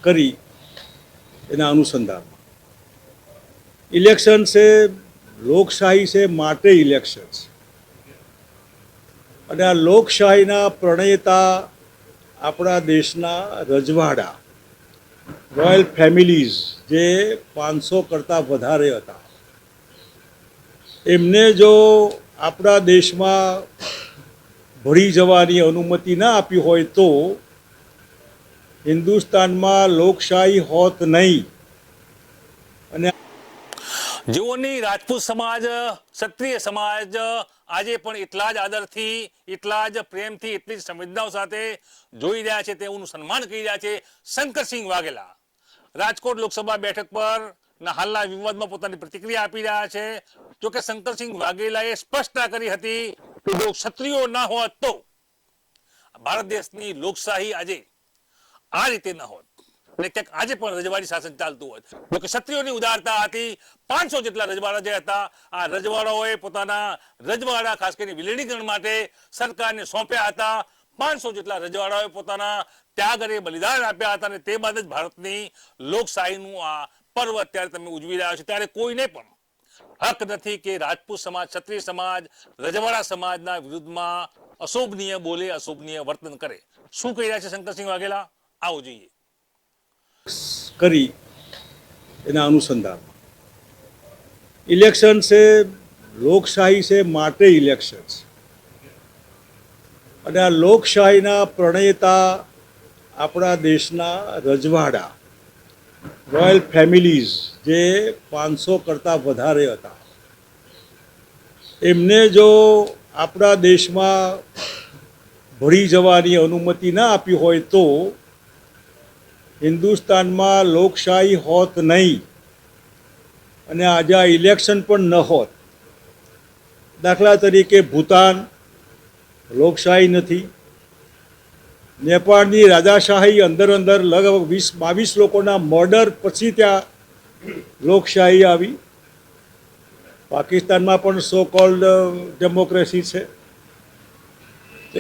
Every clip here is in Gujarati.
કરી એના અનુસંધાનમાં ઇલેક્શન છે, લોકશાહી છે માટે ઇલેક્શન છે અને આ લોકશાહીના પ્રણેતા આપણા દેશના રજવાડા રોયલ ફેમિલીઝ જે 500 કરતાં વધારે હતા, એમને જો આપણા દેશમાં ભળી જવાની અનુમતિ ના આપી હોય તો હિન્દુસ્તાનમાં લોકશાહી હોત નહીં. અને જેઓની રાજપૂત સમાજ, ક્ષત્રિય સમાજ આજે પણ એટલા જ આદરથી, એટલા જ પ્રેમથી, એટલી જ સંવેદનાઓ સાથે જોઈ રહ્યા છે, તેઓનું સન્માન કરી રહ્યા છે. શંકરસિંહ વાઘેલા રાજકોટ લોકસભા બેઠક પર હાલના વિવાદમાં પોતાની પ્રતિક્રિયા આપી રહ્યા છે. જોકે શંકરસિંહ વાઘેલાએ સ્પષ્ટતા કરી હતી કે જો ક્ષત્રિયો ના હોત તો ભારત દેશની લોકશાહી આજે આ રીતે ન હોત અને ક્યાંક આજે પણ રજવાડી શાસન ચાલતું હોત. જોકે ક્ષત્રિયોની ઉદારતા હતી. 500 જેટલા રજવાડા જે હતા, આ રજવાડાઓએ પોતાના રજવાડા ખાસ કરીને વિલીનીકરણ માટે સરકારને સોંપ્યા હતા. 500 જેટલા રજવાડાઓએ પોતાના ત્યાગ અને બલિદાન આપ્યા હતા અને તે બાદ જ ભારતની લોકશાહીનું આ પર્વ અત્યારે તમે ઉજવી રહ્યા છો. ત્યારે કોઈને પણ હક નથી કે રાજપૂત સમાજ, ક્ષત્રિય સમાજ, રજવાડા સમાજના વિરુદ્ધમાં અશોભનીય બોલે, અશોભનીય વર્તન કરે. શું કહી રહ્યા છે શંકરસિંહ વાઘેલા, આવો જોઈએ. કરી એના અનુસંધાનમાં ઇલેક્શન છે, લોકશાહી છે માટે ઇલેક્શન છે અને આ લોકશાહીના પ્રણેતા આપણા દેશના રજવાડા રોયલ ફેમિલીઝ જે 500 કરતાં વધારે હતા, એમને જો આપણા દેશમાં ભળી જવાની અનુમતિ ના આપી હોય તો હિન્દુસ્તાનમાં લોકશાહી હોત નહીં અને આજે આ ઇલેક્શન પણ ન હોત. દાખલા તરીકે ભૂતાન લોકશાહી નથી, નેપાળની રાજાશાહી અંદર લગભગ 20-22 લોકોના મર્ડર પછી ત્યાં લોકશાહી આવી. પાકિસ્તાનમાં પણ સો કોલ્ડ ડેમોક્રેસી છે.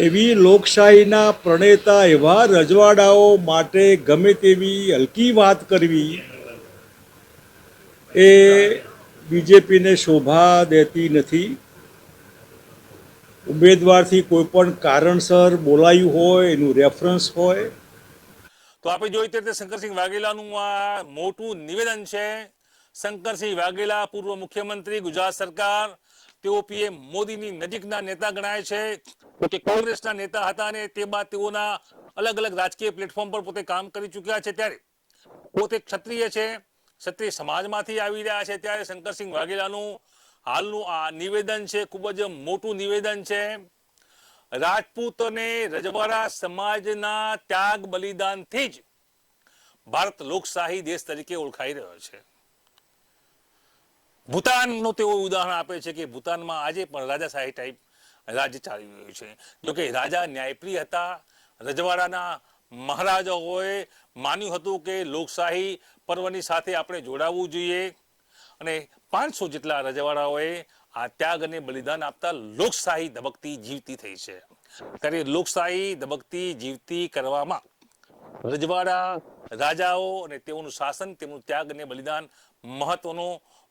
એવી લોકશાહીના પ્રણેતા એવા રજવાડાઓ માટે ગમે તેવી હલકી વાત કરવી એ બીજેપીને શોભા દેતી નથી. ઉમેદવારથી કોઈ પણ કારણસર બોલાયું હોય, એનું રેફરન્સ હોય. તો આપણે જોઈ તે શંકરસિંહ વાઘેલાનું આ મોટું નિવેદન છે. શંકરસિંહ વાઘેલા પૂર્વ મુખ્યમંત્રી, ગુજરાત સરકાર, તેઓ પીએમ મોદીની નજીકના નેતા ગણાય છે. પોતે કોંગ્રેસના નેતા હતા અને તે બાદ તેઓના અલગ અલગ રાજકીય પ્લેટફોર્મ પર પોતે કામ કરી ચૂક્યા છે. ત્યારે પોતે ક્ષત્રિય છે, ક્ષત્રિય સમાજમાંથી આવી રહ્યા છે. ત્યારે શંકરસિંહ વાઘેલાનું હાલનું આ નિવેદન છે, ખૂબ જ મોટું નિવેદન છે. રાજપૂત અને રજવાડા સમાજના ત્યાગ બલિદાનથી જ ભારત લોકશાહી દેશ તરીકે ઓળખાઈ રહ્યો છે. ભૂતાનનું તેઓ ઉદાહરણ આપે છે કે ભૂતાનમાં આજે પણ રાજાશાહી ટાઈપ રાજ્ય ચાલી રહ્યું છે. જોકે રાજા ન્યાયપ્રિય હતા. રજવાડાના મહારાજાઓએ માન્યું હતું કે લોકશાહી પર્વની સાથે આપણે જોડાવવું જોઈએ અને 500 જેટલા રજવાડાઓએ આ ત્યાગ અને બલિદાન આપતા લોકશાહી ધબકતી જીવતી થઈ છે. ત્યારે લોકશાહી ધબકતી જીવતી કરવામાં રજવાડા રાજાઓ અને તેઓનું શાસન, તેમનું ત્યાગ અને બલિદાન મહત્વનો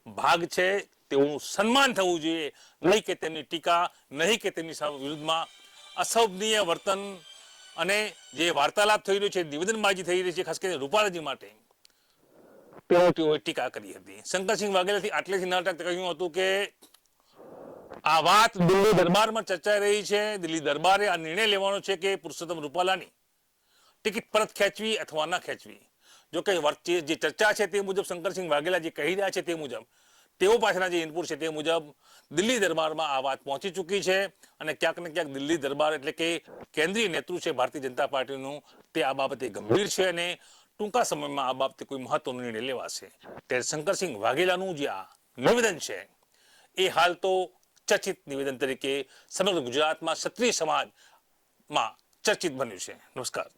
ભાગ છે. તેઓનું સન્માન થવું જોઈએ, નહીં કે તેમની ટીકા, નહીં કે તેમની વિરુદ્ધમાં અશોભનીય વર્તન અને જે વાર્તાલાપ થઈ રહ્યો છે, નિવેદનબાજી થઈ રહી છે, ખાસ કરીને રૂપાલાજી માટે તેઓએ ટીકા કરી હતી. શંકરસિંહ વાઘેલાથી આટલેથી નાટક કહ્યું હતું કે આ વાત દિલ્હી દરબારમાં ચર્ચાઈ રહી છે. દિલ્હી દરબારે આ નિર્ણય લેવાનો છે કે પુરુષોત્તમ રૂપાલાની ટિકિટ પરત ખેંચવી અથવા ન ખેંચવી. જો કે જે ચર્ચા છે તે મુજબ શંકરસિંહ વાઘેલા જે કહી રહ્યા છે તે મુજબ, તેઓ પાસેના જે ઇનપુટ છે તે મુજબ દિલ્હી દરબારમાં આ વાત પહોંચી ચૂકી છે અને ક્યાંક ને ક્યાંક દિલ્હી દરબાર એટલે કે કેન્દ્રીય નેતૃત્વ છે ભારતીય જનતા પાર્ટીનું, તે આ બાબતે ગંભીર છે અને ટૂંકા સમયમાં આ બાબતે કોઈ મહત્વનો નિર્ણય લેવાશે. ત્યારે શંકરસિંહ વાઘેલાનું જે આ નિવેદન છે એ હાલ તો ચર્ચિત નિવેદન તરીકે સમગ્ર ગુજરાતમાં ક્ષત્રિય સમાજમાં ચર્ચિત બન્યું છે. નમસ્કાર.